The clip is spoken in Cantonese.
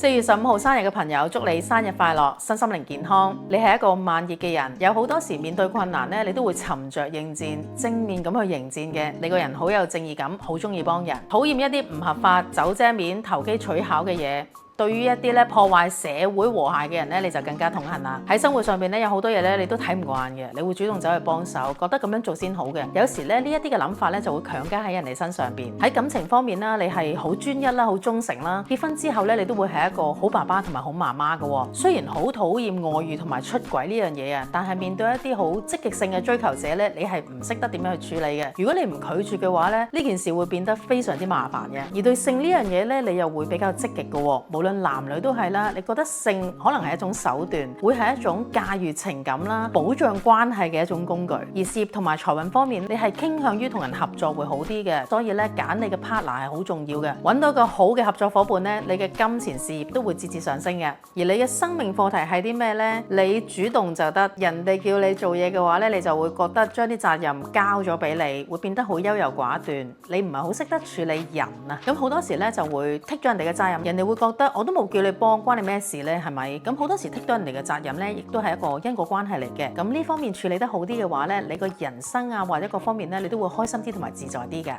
4月15號生日嘅朋友，祝你生日快樂，身心靈健康。你係一個慢熱嘅人，有好多時面對困難咧，你都會沉着應戰，正面咁去迎戰嘅。你個人好有正義感，好中意幫人，討厭一啲唔合法、走遮面、投機取巧嘅嘢。對於一啲咧破壞社會和諧嘅人咧，你就更加痛恨啦。喺生活上邊咧，有好多嘢咧，你都睇唔慣嘅，你會主動走去幫手，覺得咁樣做先好嘅。有時咧呢一啲嘅諗法咧，就會強加喺人哋身上邊。喺感情方面啦，你係好專一啦，好忠誠啦。結婚之後咧，你都會係一個好爸爸同埋好媽媽嘅。雖然好討厭外遇同埋出軌呢樣嘢啊，但係面對一啲好積極性嘅追求者咧，你係唔識得點樣去處理嘅。如果你唔拒絕嘅話咧，呢件事會變得非常之麻煩嘅。而對性呢樣嘢咧，你又會比較積極嘅。無論男女都係啦，你覺得性可能係一種手段，會係一種駕馭情感啦、保障關係嘅一種工具。而事業同埋財運方面，你係傾向於同人合作會好啲嘅，所以咧揀你嘅 partner 係好重要嘅。揾到個好嘅合作夥伴咧，你嘅金錢事業都會節節上升嘅。而你嘅生命課題係啲咩呢？你主動就得，人哋叫你做嘢嘅話咧，你就會覺得將啲責任交咗俾你，會變得好優柔寡斷。你唔係好識得處理人啊，咁好多時咧就會剔咗人哋嘅責任，人哋會覺得我都冇叫你幫，關你咩事呢？係咪？咁好多時剔到人哋嘅責任呢，亦都係一個因果關係嚟嘅。咁呢方面處理得好啲嘅話呢，你個人生啊或者各方面呢，你都會開心啲同埋自在啲嘅。